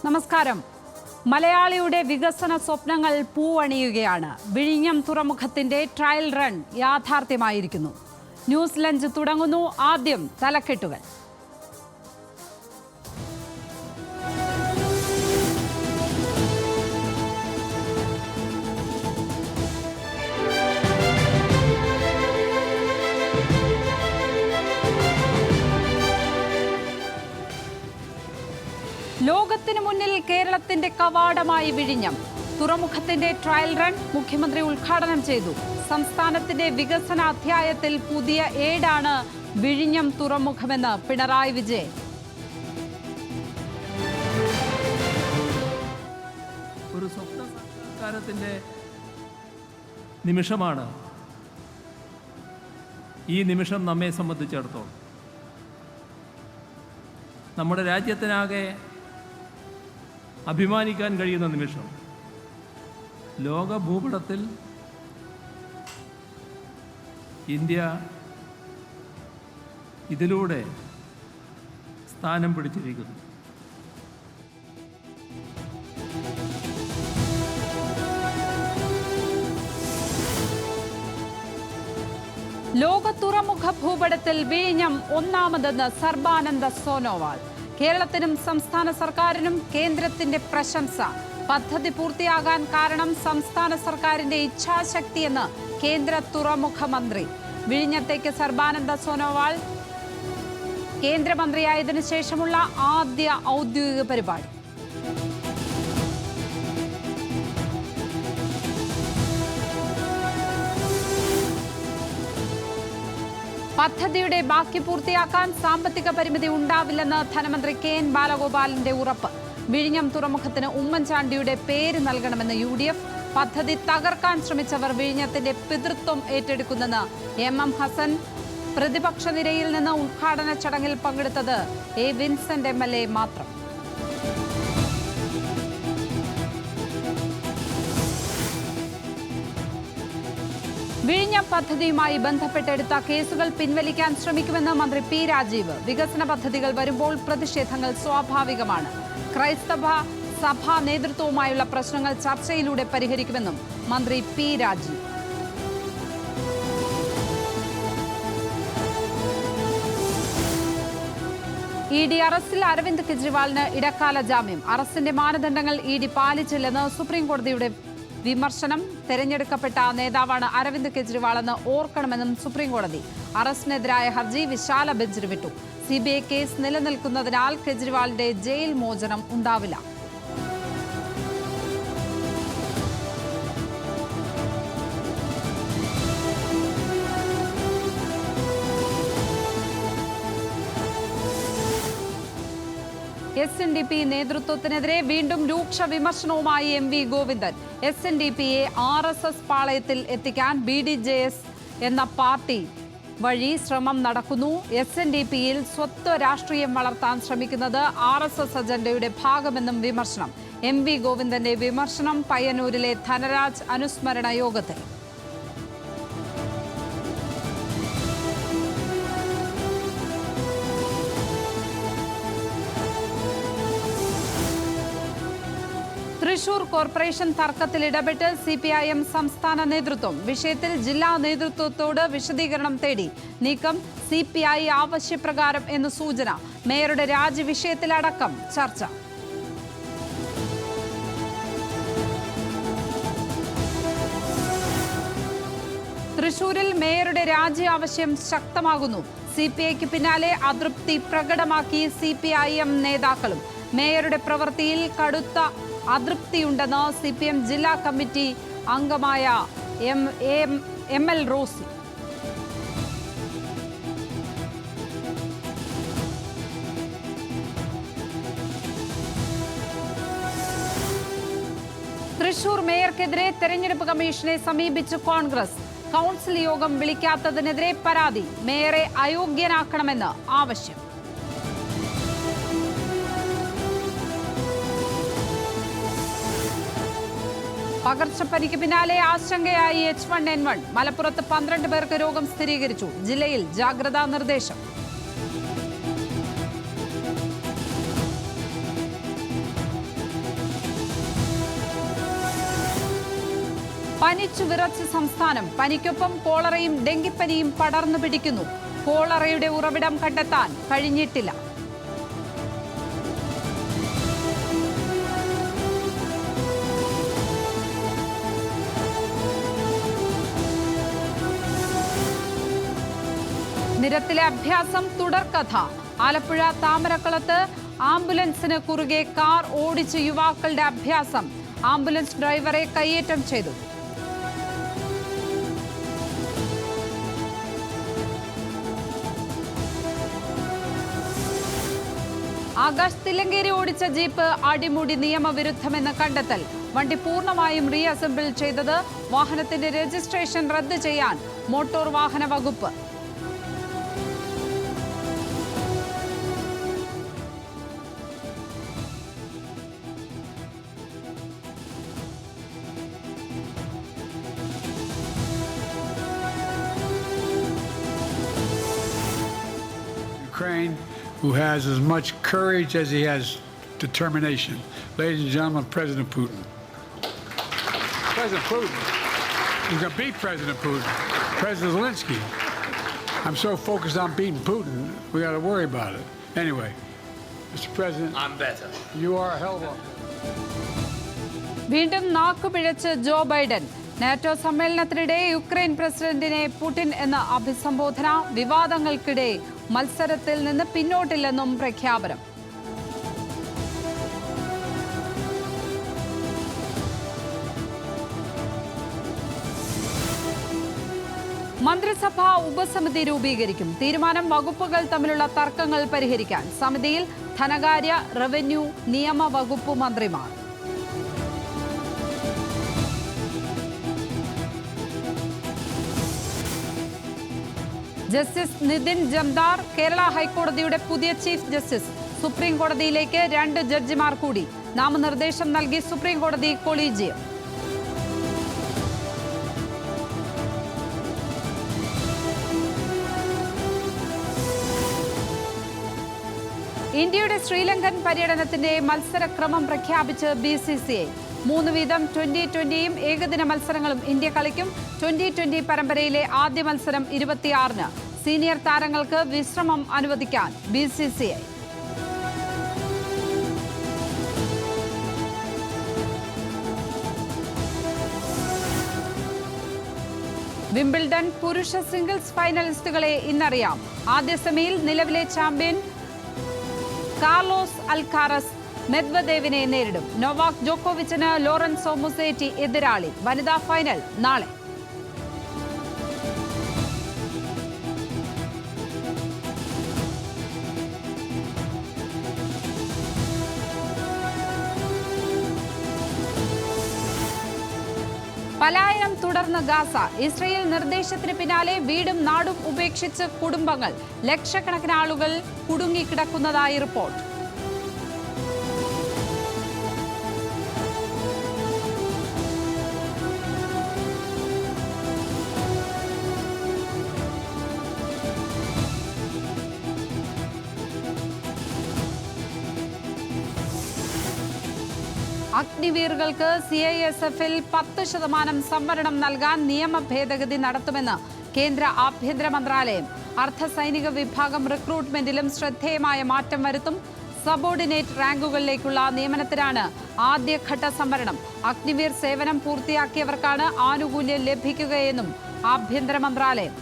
നമസ്കാരം. മലയാളിയുടെ വികസന സ്വപ്നങ്ങൾ പൂവണിയുകയാണ്. വിഴിഞ്ഞം തുറമുഖത്തിന്റെ ട്രയൽ റൺ യാഥാർത്ഥ്യമായിരിക്കുന്നു. ന്യൂസ് ലഞ്ച് തുടങ്ങുന്നു. ആദ്യം തലക്കെട്ടുകൾ. ലോകത്തിനു മുന്നിൽ കേരളത്തിന്റെ കവാടമായി വിഴിഞ്ഞം. തുറമുഖത്തിന്റെ ട്രയൽ റൺ മുഖ്യമന്ത്രി ഉദ്ഘാടനം ചെയ്തു. സംസ്ഥാനത്തിന്റെ വികസന അധ്യായത്തിൽ പുതിയ ഏടാണ് വിഴിഞ്ഞം തുറമുഖമെന്ന് പിണറായി വിജയൻ. ഒരു സ്വപ്ന സാക്ഷാത്കാരത്തിന്റെ നിമിഷമാണ് ഈ നിമിഷം നമ്മെ സംബന്ധിച്ചിടത്തോളം. നമ്മുടെ രാജ്യത്തിനാകെ അഭിമാനിക്കാൻ കഴിയുന്ന നിമിഷം. ലോക ഭൂപടത്തിൽ ഇന്ത്യ ഇതിലൂടെ സ്ഥാനം പിടിച്ചിരിക്കുന്നു. ലോക തുറമുഖ ഭൂപടത്തിൽ വിഴിഞ്ഞം ഒന്നാമതെന്ന് സർബാനന്ദ സോനോവാൾ. കേരളത്തിനും സംസ്ഥാന സർക്കാരിനും കേന്ദ്രത്തിന്റെ പ്രശംസ. പദ്ധതി പൂർത്തിയാകാൻ കാരണം സംസ്ഥാന സർക്കാരിന്റെ ഇച്ഛാശക്തിയെന്ന് കേന്ദ്ര തുറമുഖ മന്ത്രി. വിഴിഞ്ഞത്തേക്ക് സർബാനന്ദ സോനോവാൾ കേന്ദ്രമന്ത്രിയായതിനു ശേഷമുള്ള ആദ്യ ഔദ്യോഗിക പരിപാടി. പദ്ധതിയുടെ ബാക്കി പൂർത്തിയാക്കാൻ സാമ്പത്തിക പരിമിതി ഉണ്ടാവില്ലെന്ന് ധനമന്ത്രി കെ.എൻ. ബാലഗോപാലിന്റെ ഉറപ്പ്. വിഴിഞ്ഞം തുറമുഖത്തിന് ഉമ്മൻചാണ്ടിയുടെ പേര് നൽകണമെന്ന് UDF. പദ്ധതി തകർക്കാൻ ശ്രമിച്ചവർ വിഴിഞ്ഞത്തിന്റെ പിതൃത്വം ഏറ്റെടുക്കുന്നെന്ന് MM ഹസൻ. പ്രതിപക്ഷ നിരയിൽ നിന്ന് ഉദ്ഘാടന ചടങ്ങിൽ പങ്കെടുത്തത് A. വിൻസെന്റ് MLA മാത്രം. വിഴിഞ്ഞം പദ്ധതിയുമായി ബന്ധപ്പെട്ടെടുത്ത കേസുകൾ പിൻവലിക്കാൻ ശ്രമിക്കുമെന്ന് മന്ത്രി P. രാജീവ്. വികസന പദ്ധതികൾ വരുമ്പോൾ പ്രതിഷേധങ്ങൾ സ്വാഭാവികമാണ്. ക്രൈസ്തവ സഭാ നേതൃത്വവുമായുള്ള പ്രശ്നങ്ങൾ ചർച്ചയിലൂടെ പരിഹരിക്കുമെന്നും മന്ത്രി P. രാജീവ്. ED അറസ്റ്റിൽ അരവിന്ദ് കെജ്രിവാളിന് ഇടക്കാല ജാമ്യം. അറസ്റ്റിന്റെ മാനദണ്ഡങ്ങൾ ED പാലിച്ചില്ലെന്ന് സുപ്രീം കോടതിയുടെ വിമർശനം. തെരഞ്ഞെടുക്കപ്പെട്ട നേതാവാണ് അരവിന്ദ് കെജ്രിവാളെന്ന് ഓർക്കണമെന്നും സുപ്രീം കോടതി. അറസ്റ്റിനെതിരായ ഹർജി വിശാല ബെഞ്ചിന് വിട്ടു. CBI കേസ് നിലനിൽക്കുന്നതിനാൽ കെജ്രിവാളിന്റെ ജയിൽ മോചനം ഉണ്ടാവില്ല. SNDP നേതൃത്വത്തിനെതിരെ വീണ്ടും രൂക്ഷ വിമർശനവുമായി MV ഗോവിന്ദൻ. SNDPയെ RSS പാളയത്തിൽ എത്തിക്കാൻ BDJS എന്ന പാർട്ടി വഴി ശ്രമം നടക്കുന്നു. SNDPയിൽ സ്വത്വ രാഷ്ട്രീയം വളർത്താൻ ശ്രമിക്കുന്നത് RSS അജണ്ടയുടെ ഭാഗമെന്നും വിമർശനം. MV ഗോവിന്ദന്റെ വിമർശനം പയ്യന്നൂരിലെ ധനരാജ് അനുസ്മരണ യോഗത്തിൽ. തൃശൂർ കോർപ്പറേഷൻ തർക്കത്തിൽ ഇടപെട്ട് CPIM സംസ്ഥാന നേതൃത്വം. വിഷയത്തിൽ ജില്ലാ നേതൃത്വത്തോട് വിശദീകരണം തേടി. നീക്കം CPI ആവശ്യപ്രകാരം എന്ന് സൂചന. മേയറുടെ രാജി വിഷയത്തിലടക്കം ചർച്ച. തൃശൂരിൽ മേയറുടെ രാജി ആവശ്യം ശക്തമാകുന്നു. CPIക്ക് പിന്നാലെ അതൃപ്തി പ്രകടമാക്കി CPIM നേതാക്കളും. മേയറുടെ പ്രവൃത്തിയിൽ കടുത്ത അതൃപ്തിയുണ്ടെന്ന് CPM ജില്ലാ കമ്മിറ്റി അംഗമായ ML റോസി. തൃശൂർ മേയർക്കെതിരെ തെരഞ്ഞെടുപ്പ് കമ്മീഷനെ സമീപിച്ച് കോൺഗ്രസ്. കൗൺസിൽ യോഗം വിളിക്കാത്തതിനെതിരെ പരാതി. മേയറെ അയോഗ്യനാക്കണമെന്ന് ആവശ്യം. പകർച്ചപ്പനിക്ക് പിന്നാലെ ആശങ്കയായി H1N1. മലപ്പുറത്ത് 12 പേർക്ക് രോഗം സ്ഥിരീകരിച്ചു. ജില്ലയിൽ ജാഗ്രതാ നിർദ്ദേശം. പനിച്ചു വിറച്ച് സംസ്ഥാനം. പനിക്കൊപ്പം കോളറയും ഡെങ്കിപ്പനിയും പടർന്നു പിടിക്കുന്നു. കോളറയുടെ ഉറവിടം കണ്ടെത്താൻ കഴിഞ്ഞിട്ടില്ല. നിരത്തിലെ അഭ്യാസം തുടർക്കഥ. ആലപ്പുഴ താമരക്കുളത്ത് ആംബുലൻസിന് കുറുകെ കാർ ഓടിച്ച് യുവാക്കളുടെ അഭ്യാസം. ആംബുലൻസ് ഡ്രൈവറെ കയ്യേറ്റം ചെയ്തു. ആകാശ് തില്ലങ്കേരി ഓടിച്ച ജീപ്പ് അടിമുടി നിയമവിരുദ്ധമെന്ന് കണ്ടെത്തൽ. വണ്ടി പൂർണ്ണമായും റീഅസംബിൾ ചെയ്തത്. വാഹനത്തിന്റെ രജിസ്ട്രേഷൻ റദ്ദ് ചെയ്യാൻ മോട്ടോർ വാഹന വകുപ്പ്. Ukraine, who has as much courage as he has determination. Ladies and gentlemen, President Putin. President Putin. He's going to beat President Putin. President Zelensky. I'm so focused on beating Putin, we got to worry about it. Anyway, Mr. President, I'm better. You are a hell of a... വീണ്ടും നാക്കുപിഴച്ച് Joe Biden. NATO സമ്മേളനത്തിനിടെ Ukraine പ്രസിഡന്റിനെ Putin എന്ന അഭിസംബോധന. വിവാദങ്ങൾക്കിടെ മത്സരത്തിൽ നിന്ന് പിന്നോട്ടില്ലെന്നും പ്രഖ്യാപനം. മന്ത്രിസഭാ ഉപസമിതി രൂപീകരിക്കും. തീരുമാനം വകുപ്പുകൾ തമ്മിലുള്ള തർക്കങ്ങൾ പരിഹരിക്കാൻ. സമിതിയിൽ ധനകാര്യ, റവന്യൂ, നിയമ വകുപ്പ് മന്ത്രിമാർ. ജസ്റ്റിസ് നിതിൻ ജംദാർ കേരള ഹൈക്കോടതിയുടെ പുതിയ ചീഫ് ജസ്റ്റിസ്. സുപ്രീം കോടതിയിലേക്ക് 2 ജഡ്ജിമാർ കൂടി. നാമനിർദ്ദേശം നൽകി സുപ്രീം കോടതി കൊളീജിയം. ഇന്ത്യയുടെ ശ്രീലങ്കൻ പര്യടനത്തിന്റെ മത്സരക്രമം പ്രഖ്യാപിച്ച് BCCI. 3 വീതം T20യും ഏകദിന മത്സരങ്ങളും ഇന്ത്യ കളിക്കും. T20 പരമ്പരയിലെ ആദ്യ മത്സരം 26-ന്. സീനിയർ താരങ്ങൾക്ക് വിശ്രമം അനുവദിക്കാൻ BCCI. വിംബിൾഡൺ പുരുഷ സിംഗിൾസ് ഫൈനലിസ്റ്റുകളെ ഇന്നറിയാം. ആദ്യ സെമിയിൽ നിലവിലെ ചാമ്പ്യൻ കാർലോസ് അൽക്കാരസ് മെദ്വദേവിനെ നേരിടും. നൊവാക് ജോക്കോവിച്ചിന് ലോറൻസോ മുസേറ്റി എതിരാളി. വനിതാ ഫൈനൽ നാളെ. പലായനം തുടർന്ന് ഗാസ. ഇസ്രയേൽ നിർദ്ദേശത്തിന് പിന്നാലെ വീടും നാടും ഉപേക്ഷിച്ച് കുടുംബങ്ങൾ. ലക്ഷക്കണക്കിന് ആളുകൾ കുടുങ്ങിക്കിടക്കുന്നതായി റിപ്പോർട്ട്. അഗ്നിവീറുകൾക്ക് CISF-ൽ 10% സംവരണം നൽകാൻ നിയമ ഭേദഗതി നടത്തുമെന്ന് കേന്ദ്ര ആഭ്യന്തര മന്ത്രാലയം. അർദ്ധസൈനിക വിഭാഗം റിക്രൂട്ട്മെന്റിലും ശ്രദ്ധേയമായ മാറ്റം വരുത്തും. സബോർഡിനേറ്റ് റാങ്കുകളിലേക്കുള്ള നിയമനത്തിനാണ് ആദ്യഘട്ട സംവരണം. അഗ്നിവീർ സേവനം പൂർത്തിയാക്കിയവർക്കാണ് ആനുകൂല്യം ലഭിക്കുകയെന്നും ആഭ്യന്തര മന്ത്രാലയം.